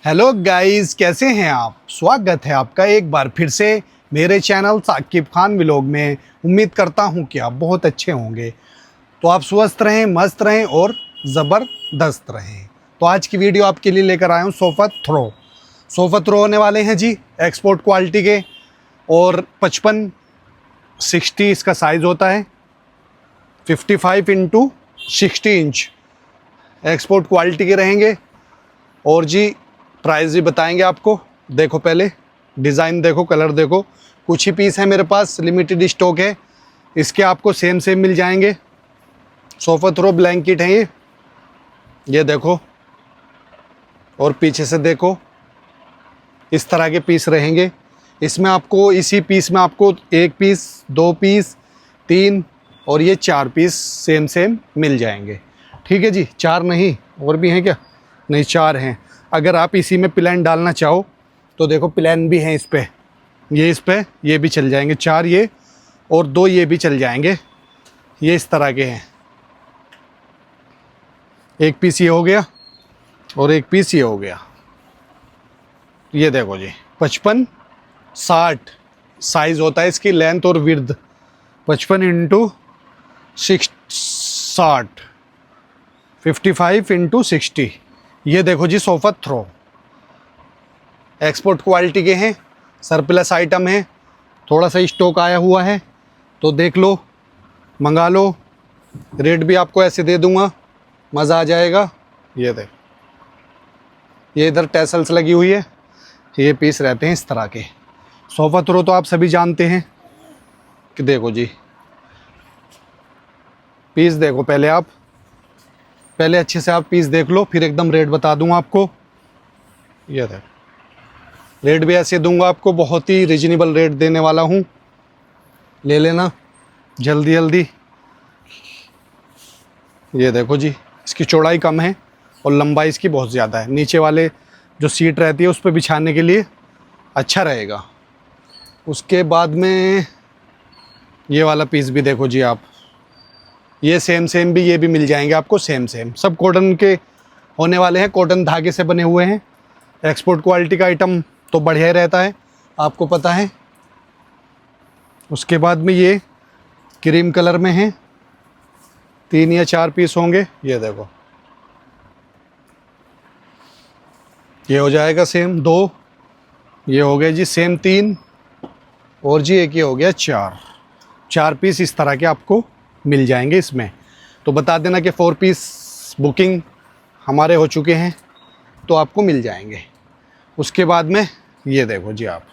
Hello guys, कैसे हैं आप। स्वागत है आपका एक बार फिर से मेरे चैनल साकिब खान व्लॉग में। उम्मीद करता हूं कि आप बहुत अच्छे होंगे। तो आप स्वस्थ रहें, मस्त रहें और ज़बरदस्त रहें। तो आज की वीडियो आपके लिए लेकर आया हूं सोफ़ा थ्रो होने वाले हैं जी, एक्सपोर्ट क्वालिटी के। और 55-60 इसका साइज़ होता है। 55x60 इंच एक्सपोर्ट क्वालिटी के रहेंगे। और जी प्राइस भी बताएंगे आपको। देखो, पहले डिज़ाइन देखो, कलर देखो। कुछ ही पीस है मेरे पास, लिमिटेड स्टॉक है। इसके आपको सेम मिल जाएंगे। सोफ़ा थ्रो ब्लैंकेट है ये देखो। और पीछे से देखो, इस तरह के पीस रहेंगे। इसमें आपको, इसी पीस में आपको 1 पीस, 2 पीस, 3 और ये 4 पीस सेम मिल जाएंगे। ठीक है जी, 4 नहीं और भी हैं क्या? नहीं, 4 हैं। अगर आप इसी में प्लान डालना चाहो तो देखो, प्लान भी हैं इस पे। ये इस पे ये भी चल जाएंगे 4 ये, और 2 ये भी चल जाएंगे। ये इस तरह के हैं। 1 पीस ये हो गया और 1 पीस ये हो गया। ये देखो जी, 55-60 साइज़ होता है इसकी, लेंथ और विड्थ। 55x60, 55x60। ये देखो जी, सोफ़ा थ्रो एक्सपोर्ट क्वालिटी के हैं। सरप्लस आइटम है, थोड़ा सा स्टॉक आया हुआ है तो देख लो, मंगा लो। रेट भी आपको ऐसे दे दूंगा, मज़ा आ जाएगा। ये देख, ये इधर टैसल्स लगी हुई है। ये पीस रहते हैं इस तरह के। सोफ़ा थ्रो तो आप सभी जानते हैं कि देखो जी, पीस देखो। पहले अच्छे से आप पीस देख लो, फिर एकदम रेट बता दूंगा आपको। ये देख, रेट भी ऐसे दूंगा आपको, बहुत ही रिजनेबल रेट देने वाला हूँ। ले लेना जल्दी जल्दी। ये देखो जी, इसकी चौड़ाई कम है और लंबाई इसकी बहुत ज़्यादा है। नीचे वाले जो सीट रहती है उस पर बिछाने के लिए अच्छा रहेगा। उसके बाद में ये वाला पीस भी देखो जी आप। ये सेम भी, ये भी मिल जाएंगे आपको सेम। सब कॉटन के होने वाले हैं, कॉटन धागे से बने हुए हैं। एक्सपोर्ट क्वालिटी का आइटम तो बढ़िया ही रहता है, आपको पता है। उसके बाद में ये क्रीम कलर में है, 3 या 4 पीस होंगे। ये देखो, ये हो जाएगा सेम 2। ये हो गए जी सेम 3। और जी एक ये हो गया 4 पीस इस तरह के आपको मिल जाएंगे इसमें। तो बता देना कि 4 पीस बुकिंग हमारे हो चुके हैं तो आपको मिल जाएंगे। उसके बाद में ये देखो जी आप,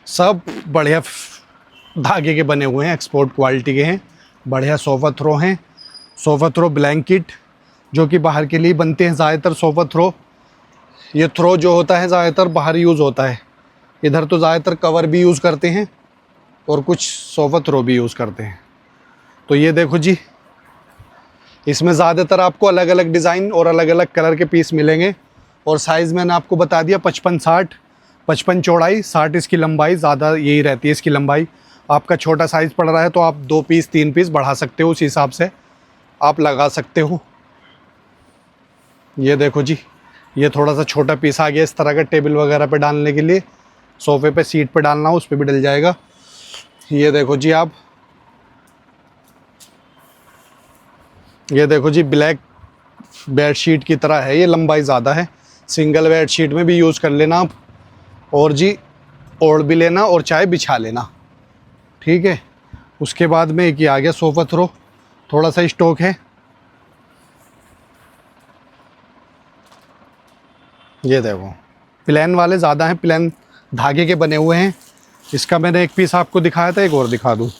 सब बढ़िया धागे के बने हुए हैं, एक्सपोर्ट क्वालिटी के हैं, बढ़िया सोफ़ा थ्रो हैं। सोफ़ा थ्रो ब्लैंकेट जो कि बाहर के लिए बनते हैं ज़्यादातर। सोफ़ा थ्रो, ये थ्रो जो होता है ज़्यादातर बाहर यूज़ होता है। इधर तो ज़्यादातर कवर भी यूज़ करते हैं और कुछ सोफ़ा थ्रो भी यूज़ करते हैं। तो ये देखो जी, इसमें ज़्यादातर आपको अलग अलग डिज़ाइन और अलग अलग कलर के पीस मिलेंगे। और साइज़ मैंने आपको बता दिया, 55-60, 55 चौड़ाई, 60 इसकी लंबाई। ज़्यादा यही रहती है इसकी लंबाई। आपका छोटा साइज़ पड़ रहा है तो आप 2 पीस 3 पीस बढ़ा सकते हो, उस हिसाब से आप लगा सकते हो। ये देखो जी, ये थोड़ा सा छोटा पीस आ गया इस तरह का, टेबल वगैरह पे डालने के लिए। सोफ़े पे सीट पे डालना हो उस पर भी डल जाएगा। ये देखो जी आप, ये देखो जी, ब्लैक बेडशीट की तरह है ये, लंबाई ज़्यादा है। सिंगल बेडशीट में भी यूज़ कर लेना आप, और जी ओढ़ भी लेना और चाहे बिछा लेना। ठीक है। उसके बाद में एक ये आ गया सोफ़ा थ्रो, थोड़ा सा स्टॉक है। ये देखो, प्लेन वाले ज़्यादा हैं, प्लेन धागे के बने हुए हैं। इसका मैंने 1 पीस आपको दिखाया था, एक और दिखा दूँ।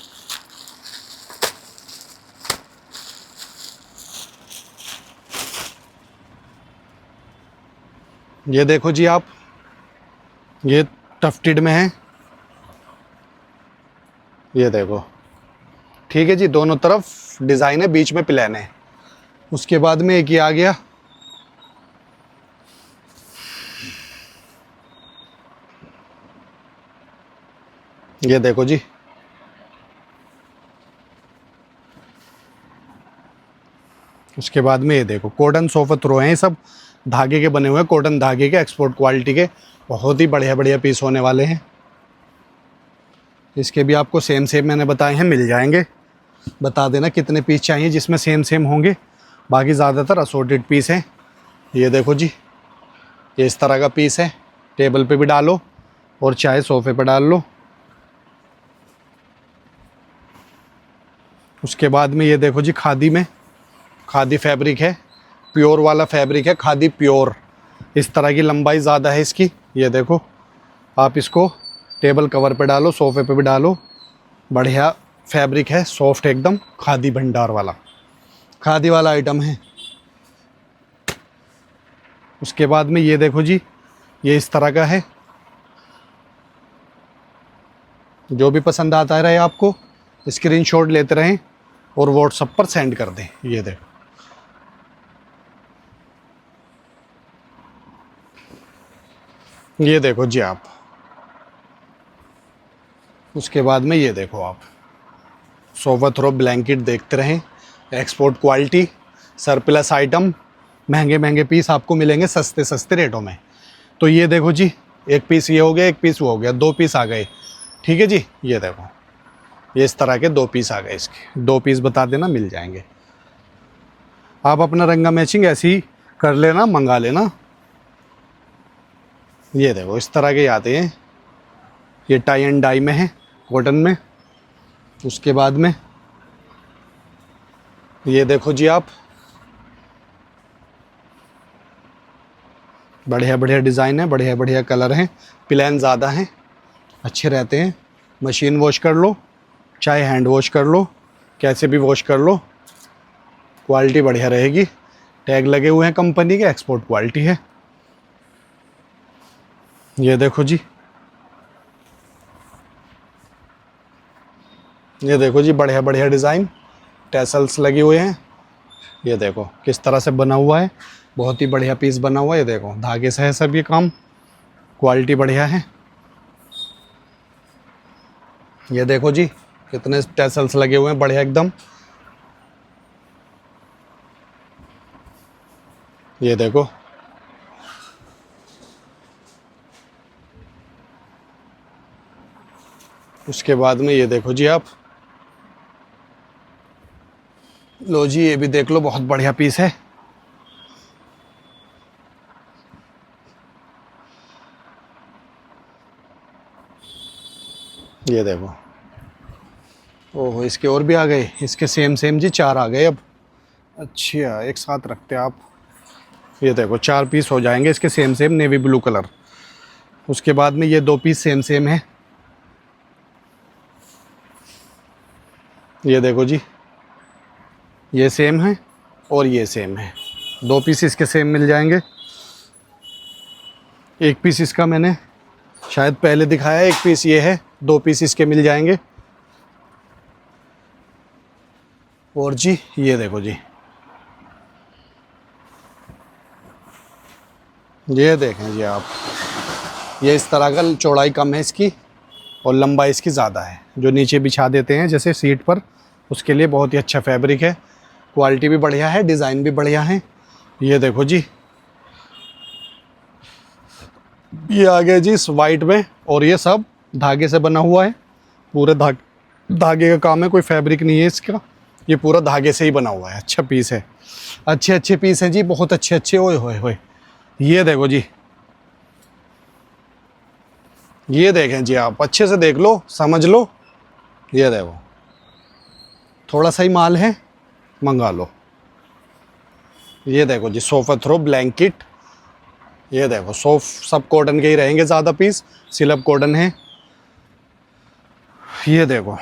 ये देखो जी आप, ये टफ्टेड में है। ये देखो, ठीक है जी, दोनों तरफ डिज़ाइन है, बीच में प्लेन है। उसके बाद में एक ये आ गया, ये देखो जी, उसके बाद में ये देखो कॉटन सोफा थ्रो हैं, ये सब धागे के बने हुए हैं, कॉटन धागे के, एक्सपोर्ट क्वालिटी के, बहुत ही बढ़िया बढ़िया पीस होने वाले हैं। इसके भी आपको सेम सेम मैंने बताए हैं, मिल जाएंगे। बता देना कितने पीस चाहिए जिसमें सेम सेम होंगे, बाकी ज़्यादातर असॉर्टेड पीस हैं। ये देखो जी, ये इस तरह का पीस है, टेबल पे भी डालो और चाहे सोफे पे डाल लो। उसके बाद में ये देखो जी, खादी में, खादी फैब्रिक है, प्योर वाला फैब्रिक है, खादी प्योर। इस तरह की लंबाई ज़्यादा है इसकी। ये देखो, आप इसको टेबल कवर पे डालो, सोफे पे भी डालो, बढ़िया फैब्रिक है, सॉफ्ट एकदम, खादी भंडार वाला, खादी वाला आइटम है। उसके बाद में ये देखो जी, ये इस तरह का है। जो भी पसंद आता रहे आपको, स्क्रीनशॉट लेते रहें और व्हाट्सएप पर सेंड कर दें। ये देखो, ये देखो जी आप। उसके बाद में ये देखो आप, सोफा थ्रो ब्लैंकेट देखते रहें, एक्सपोर्ट क्वालिटी, सरप्लस आइटम, महंगे महंगे पीस आपको मिलेंगे सस्ते सस्ते रेटों में। तो ये देखो जी, एक पीस ये हो गया, एक पीस वो हो गया, 2 पीस आ गए। ठीक है जी, ये देखो, ये इस तरह के 2 पीस आ गए। इसके 2 पीस बता देना, मिल जाएंगे। आप अपना रंगा मैचिंग ऐसे ही कर लेना, मंगा लेना। ये देखो, इस तरह के आते हैं, ये टाई एंड डाई में है, कॉटन में। उसके बाद में ये देखो जी आप, बढ़िया बढ़िया डिज़ाइन है, बढ़िया बढ़िया कलर हैं, प्लेन ज़्यादा हैं, अच्छे रहते हैं। मशीन वॉश कर लो, चाहे हैंड वॉश कर लो, कैसे भी वॉश कर लो, क्वालिटी बढ़िया रहेगी। टैग लगे हुए हैं कंपनी के, एक्सपोर्ट क्वालिटी है। ये देखो जी, ये देखो जी, बढ़िया बढ़िया डिज़ाइन, टैसल्स लगे हुए हैं। ये देखो किस तरह से बना हुआ है, बहुत ही बढ़िया पीस बना हुआ है। ये देखो, धागे से है सब ये काम, क्वालिटी बढ़िया है। ये देखो जी, कितने टैसल्स लगे हुए हैं, बढ़िया एकदम। ये देखो, उसके बाद में ये देखो जी आप, लो जी, ये भी देख लो, बहुत बढ़िया पीस है। ये देखो, ओहो, इसके और भी आ गए, इसके सेम सेम जी 4 आ गए अब। अच्छा, एक साथ रखते हैं आप। ये देखो, 4 पीस हो जाएंगे इसके same same, navy blue colour. उसके बाद में ये 2 पीस सेम सेम है। ये देखो जी, ये सेम है और ये सेम है, 2 पीस इसके सेम मिल जाएंगे। एक पीस इसका मैंने शायद पहले दिखाया, एक पीस ये है, 2 पीस इसके मिल जाएंगे। और जी ये देखो जी, ये देखें जी आप, ये इस तरह का, चौड़ाई कम है इसकी और लंबाई इसकी ज़्यादा है। जो नीचे बिछा देते हैं जैसे सीट पर, उसके लिए बहुत ही अच्छा फैब्रिक है, क्वालिटी भी बढ़िया है, डिज़ाइन भी बढ़िया है। ये देखो जी, ये आ गया जी इस वाइट में, और ये सब धागे से बना हुआ है, पूरे धागे का काम है, कोई फैब्रिक नहीं है इसका, ये पूरा धागे से ही बना हुआ है। अच्छा पीस है, अच्छे अच्छे पीस हैं जी, बहुत अच्छे अच्छे। ओए होए होए, ये देखो जी, ये देखें जी आप, अच्छे से देख लो, समझ लो। ये देखो, थोड़ा सा ही माल है, मंगा लो। ये देखो जी, सोफा थ्रो ब्लैंकेट। ये देखो, सब कॉटन के ही रहेंगे, ज़्यादा पीस सिलब कॉटन है। ये देखो,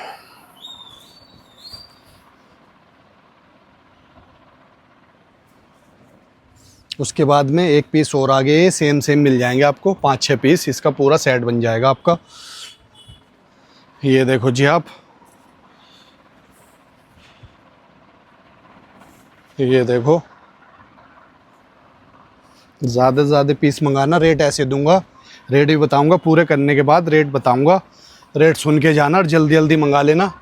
उसके बाद में एक पीस और आगे सेम सेम मिल जाएंगे आपको, 5-6 पीस, इसका पूरा सेट बन जाएगा आपका। ये देखो जी आप, ये देखो, ज़्यादा से ज़्यादा पीस मंगाना, रेट ऐसे दूंगा, रेट भी बताऊंगा, पूरे करने के बाद रेट बताऊंगा, रेट सुन के जाना और जल्दी जल्दी मंगा लेना।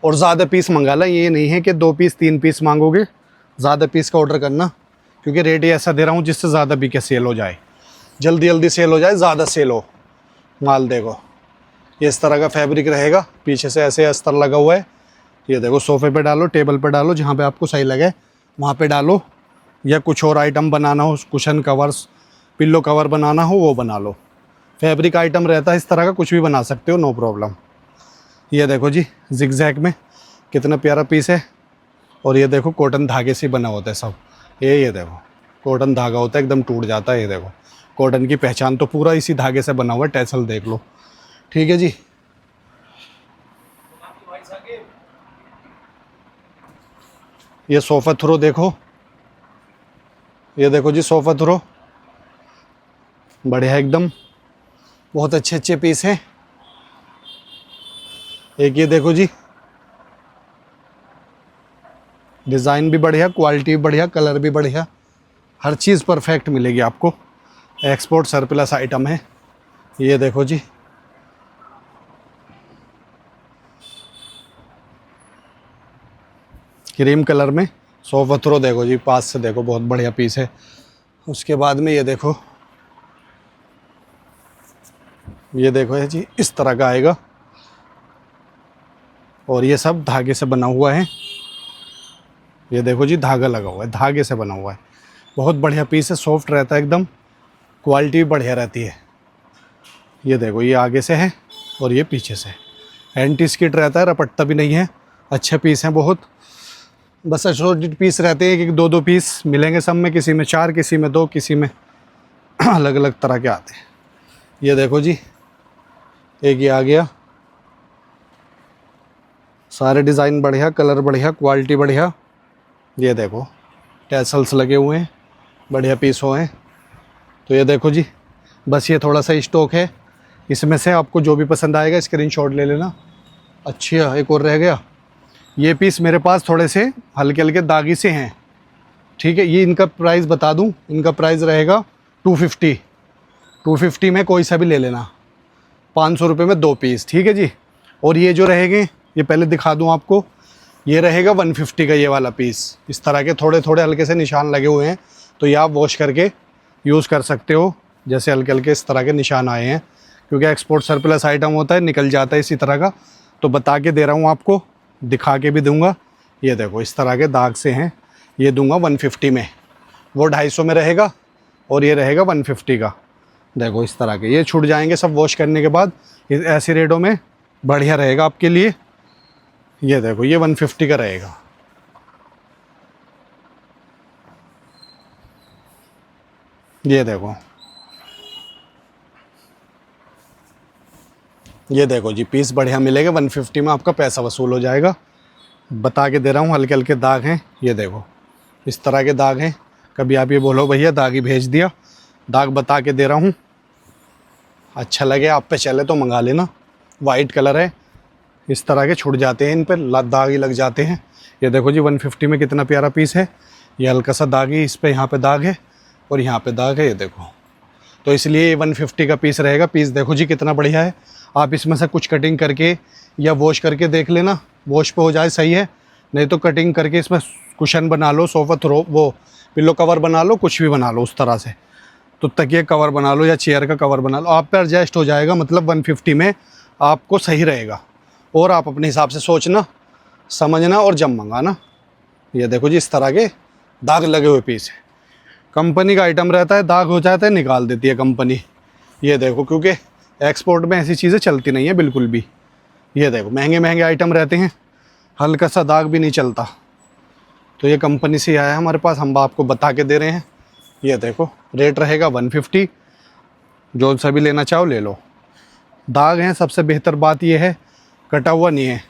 और ज़्यादा पीस मंगा ला, ये नहीं है कि 2 पीस 3 पीस मांगोगे ज़्यादा पीस का ऑर्डर करना, क्योंकि रेट ही ऐसा दे रहा हूँ जिससे ज़्यादा बिके, सेल हो जाए, जल्दी जल्दी सेल हो जाए, ज़्यादा सेल हो माल। देखो ये इस तरह का फैब्रिक रहेगा, पीछे से ऐसे अस्तर लगा हुआ है। ये देखो सोफ़े पे डालो, टेबल पे डालो, जहाँ पे आपको सही लगे वहाँ पे डालो, या कुछ और आइटम बनाना हो, कुशन कवर्स, पिल्लो कवर बनाना हो वो बना लो। फैब्रिक आइटम रहता है इस तरह का, कुछ भी बना सकते हो, नो प्रॉब्लम। ये देखो जी जिगजैग में कितना प्यारा पीस है। और ये देखो कॉटन धागे से बना होता है सब। ये देखो कॉटन धागा होता है, एकदम टूट जाता है। ये देखो कॉटन की पहचान तो पूरा इसी धागे से बना हुआ है, टैसल देख लो। ठीक है जी। ये सोफ़ा थ्रो देखो, ये देखो जी सोफ़ा थ्रो बढ़िया एकदम, बहुत अच्छे अच्छे पीस हैं। एक ये देखो जी, डिज़ाइन भी बढ़िया, क्वालिटी भी बढ़िया, कलर भी बढ़िया, हर चीज़ परफेक्ट मिलेगी आपको। एक्सपोर्ट सरप्लस आइटम है। ये देखो जी, क्रीम कलर में सोफ़ा थ्रो देखो जी, पास से देखो बहुत बढ़िया पीस है। उसके बाद में ये देखो है जी, इस तरह का आएगा, और ये सब धागे से बना हुआ है। ये देखो जी धागा लगा हुआ है, धागे से बना हुआ है, बहुत बढ़िया पीस है, सॉफ्ट रहता है एकदम, क्वालिटी भी बढ़िया रहती है। ये देखो ये आगे से है और ये पीछे से, एंटी स्किट रहता है, रपटता भी नहीं है, अच्छे पीस हैं बहुत। बस असोर्टेड पीस रहते हैं, एक एक दो दो पीस मिलेंगे सब में, किसी में 4, किसी में 2, किसी में अलग अलग तरह के आते हैं। ये देखो जी एक ये आ गया, सारे डिज़ाइन बढ़िया, कलर बढ़िया, क्वालिटी बढ़िया। ये देखो टैसल्स लगे हुए हैं, बढ़िया पीस हुए हैं। तो ये देखो जी, बस ये थोड़ा सा स्टॉक है, इसमें से आपको जो भी पसंद आएगा स्क्रीनशॉट ले लेना। अच्छा एक और रह गया, ये पीस मेरे पास थोड़े से हल्के हल्के दागी से हैं। ठीक है, ये इनका प्राइस बता दूं, इनका प्राइस रहेगा 250 में कोई सा भी ले लेना, 500 रुपये में 2 पीस। ठीक है जी। और ये जो रहेंगे, ये पहले दिखा दूं आपको, ये रहेगा 150 का ये वाला पीस। इस तरह के थोड़े थोड़े हल्के से निशान लगे हुए हैं, तो ये आप वॉश करके यूज़ कर सकते हो। जैसे हल्के हल्के इस तरह के निशान आए हैं, क्योंकि एक्सपोर्ट सरप्लस आइटम होता है, निकल जाता है इसी तरह का, तो बता के दे रहा हूँ आपको, दिखा के भी दूंगा। ये देखो इस तरह के दाग से हैं, ये दूंगा 150 में, वो 250 में रहेगा, और ये रहेगा 150 का। देखो इस तरह के ये छूट जाएंगे सब वॉश करने के बाद, ऐसे रेटों में बढ़िया रहेगा आपके लिए। ये देखो ये 150 का रहेगा। ये देखो जी पीस बढ़िया मिलेगा, 150 में आपका पैसा वसूल हो जाएगा। बता के दे रहा हूँ, हल्के हल्के दाग हैं। ये देखो इस तरह के दाग हैं, कभी आप ये बोलो भैया दाग ही भेज दिया, दाग बता के दे रहा हूँ। अच्छा लगे आप पे चले तो मंगा लेना। वाइट कलर है, इस तरह के छुट जाते हैं, इन पर दाग ही लग जाते हैं। ये देखो जी 150 में कितना प्यारा पीस है। ये हल्का सा दाग ही, इस पर यहाँ पे दाग है और यहाँ पे दाग है, ये देखो। तो इसलिए 150 का पीस रहेगा। पीस देखो जी कितना बढ़िया है। आप इसमें से कुछ कटिंग करके या वॉश करके देख लेना, वॉश पे हो जाए सही है, नहीं तो कटिंग करके इसमें कुशन बना लो, सोफ़ा थ्रो वो पिल्लो कवर बना लो, कुछ भी बना लो उस तरह से। तो तकिए कवर बना लो या चेयर का कवर बना लो, आप पे एडजस्ट हो जाएगा। मतलब 150 में आपको सही रहेगा। और आप अपने हिसाब से सोचना, समझना और जब मंगाना। ये देखो जी इस तरह के दाग लगे हुए पीस है। कंपनी का आइटम रहता है, दाग हो जाता है निकाल देती है कंपनी। ये देखो, क्योंकि एक्सपोर्ट में ऐसी चीज़ें चलती नहीं है बिल्कुल भी। ये देखो महंगे महंगे आइटम रहते हैं, हल्का सा दाग भी नहीं चलता। तो ये कंपनी से आया है हमारे पास, हम आपको बता के दे रहे हैं। ये देखो रेट रहेगा 150, जो सा भी लेना चाहो ले लो। दाग हैं, सबसे बेहतर बात ये है कटा हुआ नहीं है,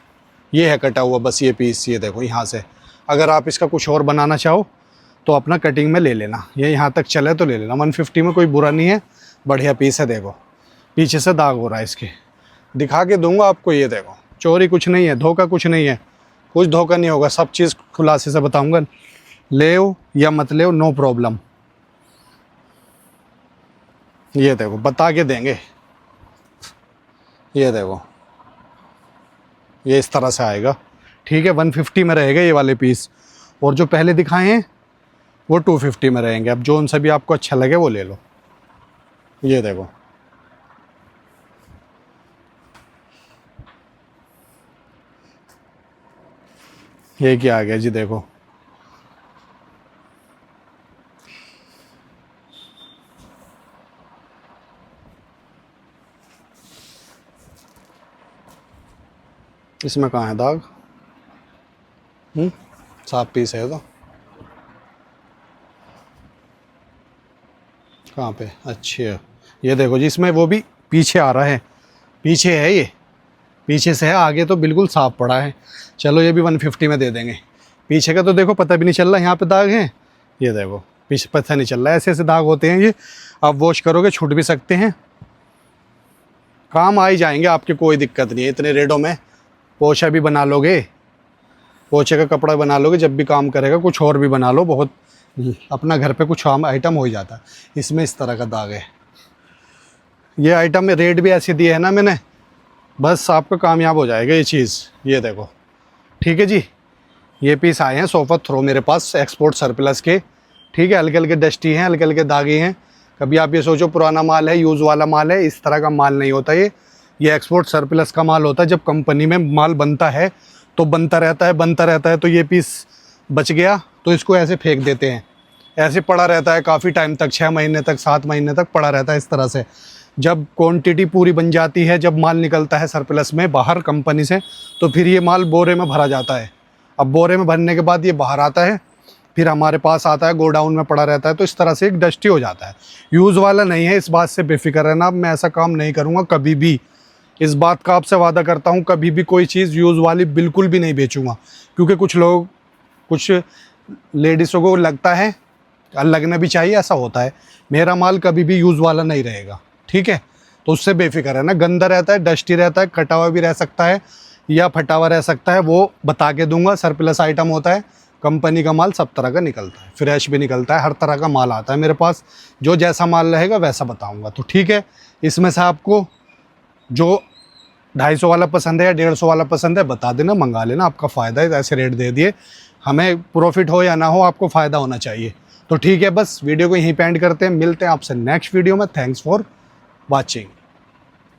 ये है कटा हुआ बस ये पीस। ये देखो यहाँ से, अगर आप इसका कुछ और बनाना चाहो तो अपना कटिंग में ले लेना, ये यहाँ तक चले तो ले लेना। 150 में कोई बुरा नहीं है, बढ़िया पीस है। देखो पीछे से दाग हो रहा है इसके, दिखा के दूंगा आपको। ये देखो चोरी कुछ नहीं है, धोखा कुछ नहीं है, कुछ धोखा नहीं होगा, सब चीज़ खुलासे से बताऊंगा। ले या मत ले, नो प्रॉब्लम। ये देखो बता के देंगे। ये देखो ये इस तरह से आएगा। ठीक है, 150 में रहेगा ये वाले पीस। और जो पहले दिखाए हैं वो 250 में रहेंगे। अब जो उनसे भी आपको अच्छा लगे वो ले लो। ये देखो, ये क्या आ गया जी, देखो इसमें कहाँ है दाग? साफ पीस है तो कहाँ पे? अच्छा, ये देखो जी, इसमें वो भी पीछे आ रहा है, पीछे है, ये पीछे से है, आगे तो बिल्कुल साफ पड़ा है। चलो ये भी 150 में दे देंगे। पीछे का तो देखो पता भी नहीं चल रहा, यहाँ पे दाग हैं, ये देखो पीछे पता नहीं चल रहा है, ऐसे ऐसे दाग होते हैं ये। आप वॉश करोगे छूट भी सकते हैं, काम आ ही जाएंगे आपके, कोई दिक्कत नहीं है। इतने रेटों में पोछा भी बना लोगे, पोछे का कपड़ा बना लोगे, जब भी काम करेगा कुछ और भी बना लो, बहुत अपना घर पे कुछ आम आइटम हो ही जाता है। इसमें इस तरह का दाग है। ये आइटम में रेट भी ऐसे दिए है ना मैंने, बस आपका कामयाब हो जाएगा ये चीज़। ये देखो, ठीक है जी। ये पीस आए हैं सोफ़ा थ्रो मेरे पास एक्सपोर्ट सरप्लस के, ठीक है। हल्के हल्के डस्टी हैं, हल्के हल्के दागे हैं। कभी आप ये सोचो पुराना माल है, यूज़ वाला माल है, इस तरह का माल नहीं होता ये एक्सपोर्ट सरप्लस का माल होता है। जब कंपनी में माल बनता है तो बनता रहता है, बनता रहता है। तो ये पीस बच गया तो इसको ऐसे फेंक देते हैं, ऐसे पड़ा रहता है काफ़ी टाइम तक, 6 महीने तक, 7 महीने तक पड़ा रहता है इस तरह से। जब क्वांटिटी पूरी बन जाती है, जब माल निकलता है सरप्लस में बाहर कंपनी से, तो फिर ये माल बोरे में भरा जाता है। अब बोरे में भरने के बाद ये बाहर आता है, फिर हमारे पास आता है, गोडाउन में पड़ा रहता है। तो इस तरह से एक डस्टी हो जाता है, यूज़ वाला नहीं है, इस बात से बेफिक्र रहना। अब मैं ऐसा काम नहीं करूँगा कभी भी, इस बात का आपसे वादा करता हूँ। कभी भी कोई चीज़ यूज़ वाली बिल्कुल भी नहीं बेचूँगा, क्योंकि कुछ लोग, कुछ लेडीज़ों को लगता है, लगना भी चाहिए, ऐसा होता है। मेरा माल कभी भी यूज़ वाला नहीं रहेगा, ठीक है। तो उससे बेफिक्र है ना, गंदा रहता है, डस्टी रहता है, कटा हुआ भी रह सकता है या फटा हुआ रह सकता है, वो बता के दूंगा। सरप्लस आइटम होता है, कंपनी का माल सब तरह का निकलता है, फ्रेश भी निकलता है, हर तरह का माल आता है मेरे पास। जो जैसा माल रहेगा वैसा बताऊंगा, तो ठीक है। इसमें से आपको जो 250 वाला पसंद है या 150 वाला पसंद है बता देना, मंगा लेना, आपका फ़ायदा है। ऐसे रेट दे दिए, हमें प्रॉफिट हो या ना हो, आपको फ़ायदा होना चाहिए। तो ठीक है, बस वीडियो को यहीं पे एंड करते हैं, मिलते हैं आपसे नेक्स्ट वीडियो में। Thanks for watching।